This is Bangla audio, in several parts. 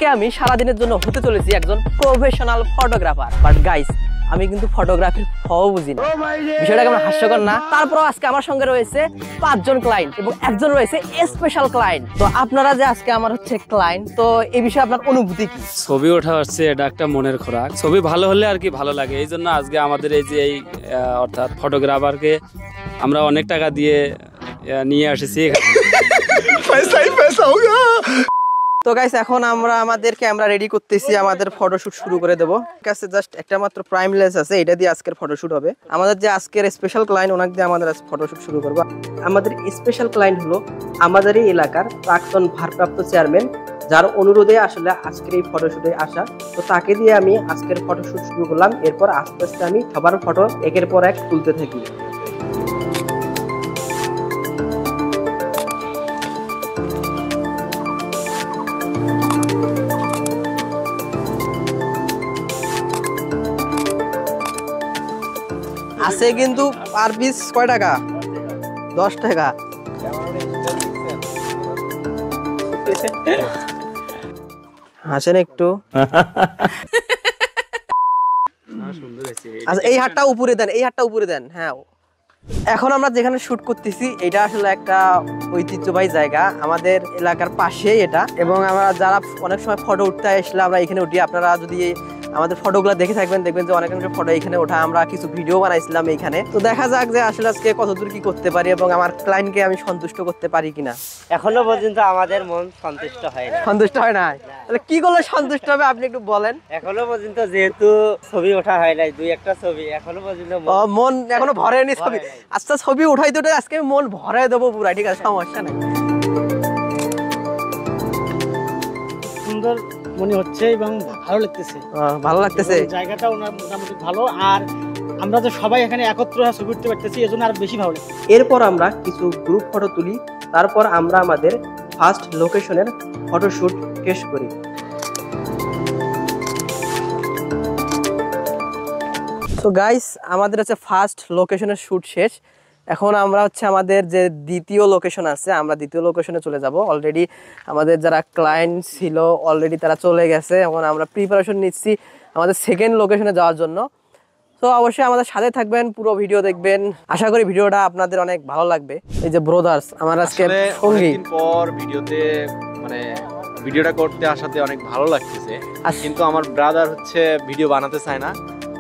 আজকে আমি সারা দিনের জন্য হতে চলেছি একজন প্রফেশনাল ফটোগ্রাফার। বাট গাইস, আমি কিন্তু ফটোগ্রাফির ফও বুঝি না। বিষয়টা কেমন হাস্যকর না? তারপর আজকে আমার সঙ্গে রয়েছে 5 জন ক্লায়েন্ট এবং একজন রয়েছে স্পেশাল ক্লায়েন্ট। তো আপনারা যে আজকে আমার হচ্ছে ক্লায়েন্ট, তো এই বিষয়ে আপনার অনুভূতি কি? ছবি ওঠা হচ্ছে এটা একটা মনের খোরাক। ছবি ভালো হলে আর কি ভালো লাগে। এই জন্য আজকে আমাদের এই যে অর্থাৎ ফটোগ্রাফারকে আমরা অনেক টাকা দিয়ে নিয়ে আসছি এখানে। তো গাইস, এখন আমরা আমাদের ক্যামেরা রেডি করতেছি, আমাদের ফটোশুট শুরু করে দেবো। কাছে জাস্ট একটা মাত্র প্রাইম লেন্স আছে, এটা দিয়ে আজকের ফটোশুট হবে। আমাদের যে আজকের স্পেশাল ক্লায়েন্ট, ওনাকে দিয়ে আমাদের ফটোশুট শুরু করবো। আমাদের স্পেশাল ক্লায়েন্ট হলো আমাদের এই এলাকার প্রাক্তন ভারপ্রাপ্ত চেয়ারম্যান, যার অনুরোধে আসলে আজকের এই ফটোশুটে আসা। তো তাকে দিয়ে আমি আজকের ফটোশুট শুরু করলাম। এরপর আস্তে আস্তে আমি সবার ফটো একের পর এক তুলতে থাকি। আছে কিন্তু পার পিস কয় টাকা? 10 টাকা। হাসেন একটু। আচ্ছা, এই হাতটা উপরে দেন, এই হাতটা উপরে দেন। হ্যাঁ, এখন আমরা যেখানে শুট করতেছি এটা আসলে একটা ঐতিহ্যবাহী জায়গা, আমাদের এলাকার পাশেই এটা। এবং আমরা যারা অনেক সময় ফটো উঠতে আসলে আমরা এখানে উঠি। আপনারা যদি আমাদের ফটোগুলো দেখে থাকবেন, দেখবেন যে অনেক ফটো এখানে ওঠা। আমরা কিছু ভিডিও বানাইছিলাম এইখানে। তো দেখা যাক যে আসলে আজকে কতদূর কি করতে পারি এবং আমার ক্লায়েন্টকে আমি সন্তুষ্ট করতে পারি কিনা। এখনো পর্যন্ত আমাদের মন সন্তুষ্ট হয় না। সন্তুষ্ট হয় না? তাহলে কি করলে সন্তুষ্ট হবে আপনি একটু বলেন। এখনো পর্যন্ত যেহেতু ছবি ওঠা হয় নাই, 2-1টা ছবি এখনো পর্যন্ত মন এখনো ভরেনি ছবি। আচ্ছা, ছবি উঠাইতে উঠে আজকে মন ভরাই দেবো পুরা, ঠিক আছে, সমস্যা নাই। সুন্দর মনে হচ্ছে এবং ভালো লাগতেছে। ভালো লাগতেছে, জায়গাটা মোটামুটি ভালো। আর আমরা তো সবাই এখানে একত্র ছবি উঠতে পারতেছি, এজন্য আর বেশি ভালো লাগছে। এরপর আমরা কিছু গ্রুপ ফটো তুলি, তারপর আমরা আমাদের ফার্স্ট লোকেশনের ফটোশুট শেষ করি। তো গাইস, আমাদের হচ্ছে ফার্স্ট লোকেশনের শুট শেষ। এখন আমরা হচ্ছে আমাদের যে দ্বিতীয় লোকেশন আছে, আমরা দ্বিতীয় লোকেশনে চলে যাব। অলরেডি আমাদের যারা ক্লায়েন্ট ছিল অলরেডি তারা চলে গেছে। এখন আমরা প্রিপারেশন নিচ্ছি আমাদের সেকেন্ড লোকেশনে যাওয়ার জন্য। তো অবশ্যই আমাদের সাথে থাকবেন, পুরো ভিডিও দেখবেন। আশা করি ভিডিওটা আপনাদের অনেক ভালো লাগবে। এই যে ব্রাদার্স আমার আজকে সঙ্গী, অনেকদিন পর ভিডিওটা করতে আসাতে অনেক ভালো লাগতেছে। কিন্তু আমার ব্রাদার হচ্ছে ভিডিও বানাতে চায় না,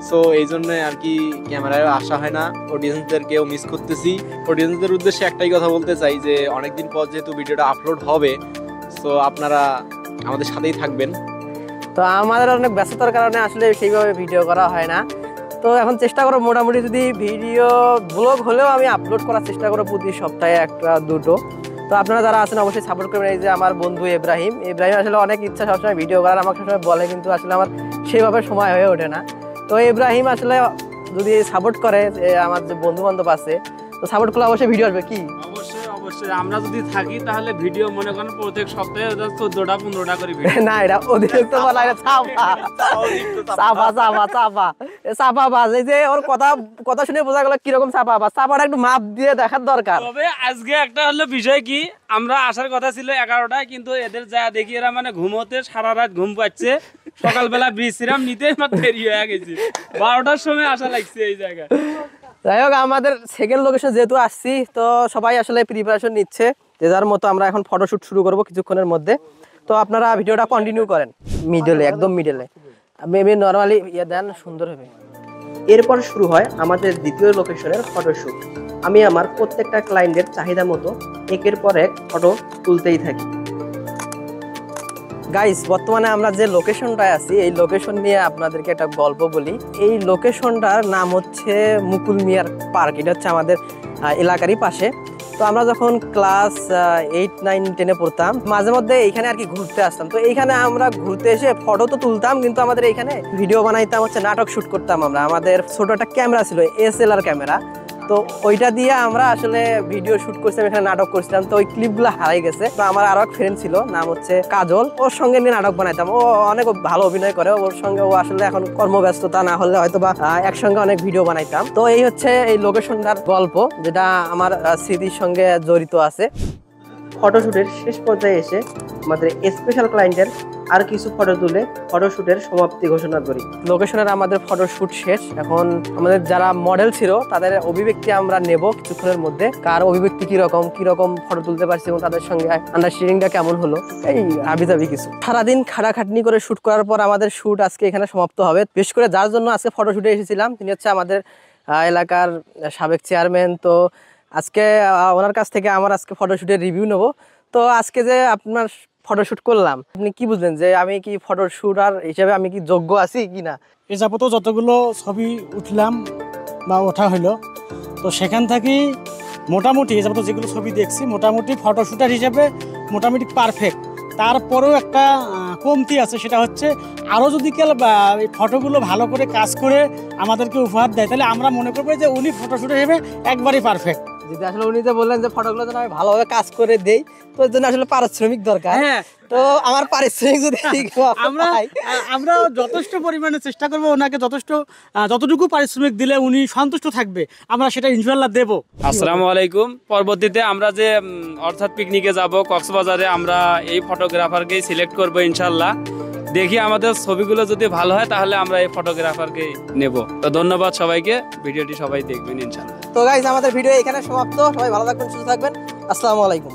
সো এই জন্য আর কি ক্যামেরায় আসা হয় না। অডিয়েন্সদেরকেও মিস করতেছি। অডিয়েন্সদের উদ্দেশ্যে একটাই কথা বলতে চাই যে অনেকদিন পর যেহেতু ভিডিওটা আপলোড হবে, সো আপনারা আমাদের সাথেই থাকবেন। তো আমাদের অনেক ব্যস্ততার কারণে আসলে সেইভাবে ভিডিও করা হয় না। তো এখন চেষ্টা করো মোটামুটি যদি ভিডিও ব্লগ হলেও আমি আপলোড করার চেষ্টা করবো প্রতি সপ্তাহে 1-2। তো আপনারা যারা আছেন অবশ্যই সাপোর্ট করবেন। এই যে আমার বন্ধু ইব্রাহিম আসলে অনেক ইচ্ছা সবসময় ভিডিও করার, আমাকে সবসময় বলে, কিন্তু আসলে আমার সেইভাবে সময় হয়ে ওঠে না। তো ইব্রাহিম আসলে যদি সাপোর্ট করে, আমার যে বন্ধু বান্ধব আছে, তো সাপোর্ট করলে অবশ্যই ভিডিও আসবে। কি অবশ্যই আমরা যদি থাকি তাহলে ভিডিও মনে করেন প্রত্যেক সপ্তাহে 14টা-15টা করে ভিডিও। না, এটা অতিরিক্ত বলা, এটা চাপা বাজ। এই যে ওর কথা শুনে বোঝা গেল কিরকম চাপা বাজ। চাপাটা একটু মাপ দিয়ে দেখার দরকার। তবে আজকে একটা হলো বিষয় কি, আমরা আসার কথা ছিল 11টায়, কিন্তু এদের যা দেখি এরা মানে ঘুমোতে সারা রাত ঘুম পাচ্ছে। সকালবেলা বিশ্রাম নিতে দেরি হয়ে গেছে, 12টার সময় আসা লাগছে এই জায়গায়। যাই হোক, আমাদের সেকেন্ড লোকেশন যেহেতু আসছি, তো সবাই আসলে প্রিপারেশন নিচ্ছে যে যার মতো। আমরা এখন ফটোশুট শুরু করব কিছুক্ষণের মধ্যে। তো আপনারা ভিডিওটা কন্টিনিউ করেন। মিডলে, একদম মিডলে মেবি নরমালি দেন, সুন্দর হবে। এরপর শুরু হয় আমাদের দ্বিতীয় লোকেশনের ফটোশুট। আমি আমার প্রত্যেকটা ক্লায়েন্টের চাহিদা মতো একের পর এক ফটো তুলতেই থাকি। গাইস, বর্তমানে আমরা যে লোকেশনটায় আছি, এই লোকেশন নিয়ে আপনাদেরকে একটা গল্প বলি। এই লোকেশনটার নাম হচ্ছে মুকুল মিয়ার পার্ক। এটা হচ্ছে আমাদের এলাকারই পাশে। তো আমরা যখন ক্লাস 8, 9, 10-এ পড়তাম, মাঝে মধ্যে এইখানে আর কি ঘুরতে আসতাম। তো এইখানে আমরা ঘুরতে এসে ফটো তো তুলতাম, কিন্তু আমাদের এইখানে ভিডিও বানাইতাম, হচ্ছে নাটক শুট করতাম আমরা। আমাদের ছোট একটা ক্যামেরা ছিল, SLR ক্যামেরা। তো ওইটা দিয়ে আমরা আসলে ভিডিও শুট করছিলাম, এখানে নাটক করছিলাম। তো ওই ক্লিপগুলো হারাই গেছে। তো আমার আরো এক ফ্রেন্ড ছিল, নাম হচ্ছে কাজল, ওর সঙ্গে নিয়ে নাটক বানাইতাম। ও অনেক ভালো অভিনয় করে, ওর সঙ্গে ও আসলে এখন কর্মব্যস্ততা না হলে হয়তো বা একসঙ্গে অনেক ভিডিও বানাইতাম। তো এই হচ্ছে এই লোকেশনটার গল্প, যেটা আমার স্মৃতির সঙ্গে জড়িত আছে। ফটোশুটের শেষ পর্যায়ে এসে আমাদের স্পেশাল ক্লায়েন্টের আর কিছু ফটো তুলে ফটোশুটের সমাপ্তি ঘোষণা করি। লোকেশনের আমাদের ফটোশুট শেষ। এখন আমাদের যারা মডেল ছিল তাদের অভিব্যক্তি আমরা নেব কিছুক্ষণের মধ্যে, কার অভিব্যক্তি কিরকম ফটো তুলতে পারছি এবং তাদের সঙ্গে আন্ডারস্ট্যান্ডিংটা কেমন হলো, এই হাবিজাবি কিছু। সারাদিন খাটাখাটনি করে শুট করার পর আমাদের শুট আজকে এখানে সমাপ্ত হবে। বিশেষ করে যার জন্য আজকে ফটোশুটে এসেছিলাম তিনি হচ্ছে আমাদের এলাকার সাবেক চেয়ারম্যান। তো আজকে ওনার কাছ থেকে আমার আজকে ফটোশুটের রিভিউ নেব। তো আজকে যে আপনার ফটোশুট করলাম, আপনি কি বুঝলেন যে আমি কি ফটোশুট আর হিসেবে আমি কি যোগ্য আছি কি না? এ যাবত যতগুলো ছবি উঠলাম বা ওঠা হলো, তো সেখান থেকেই মোটামুটি এ যাবত যেগুলো ছবি দেখছি মোটামুটি ফটোশুটার হিসেবে মোটামুটি পারফেক্ট। তারপরেও একটা কমতি আছে, সেটা হচ্ছে আরও যদি এই ফটোগুলো ভালো করে কাজ করে আমাদেরকে উপহার দেয় তাহলে আমরা মনে করবো যে উনি ফটোশুটের হিসেবে একবারই পারফেক্ট। যদি আসলে উনি যে বললেন যে ফটোগুলো যেন আমি ভালোভাবে কাজ করে দেই, তো এর জন্য আসলে পারিশ্রমিক দরকার। হ্যাঁ, তো আমার পারিশ্রমিক যদি আমরা যথেষ্ট পরিমাণে চেষ্টা করবো ওনাকে যতটুকু পারিশ্রমিক দিলে উনি সন্তুষ্ট থাকবে আমরা সেটা ইনশাআল্লাহ দেব। আসসালামু আলাইকুম। পরবর্তীতে আমরা যে অর্থাৎ পিকনিকে যাব কক্সবাজারে, আমরা এই ফটোগ্রাফারকেই সিলেক্ট করব ইনশাল্লাহ। দেখি আমাদের ছবিগুলো যদি ভালো হয় তাহলে আমরা এই ফটোগ্রাফারকেই নেব। তো ধন্যবাদ সবাইকে, ভিডিওটি সবাই দেখবেন ইনশাল্লাহ। তো গাইস আমাদের ভিডিও এখানে সমাপ্ত। সবাই ভালো থাকবেন, সুস্থ থাকবেন। আসসালামু আলাইকুম।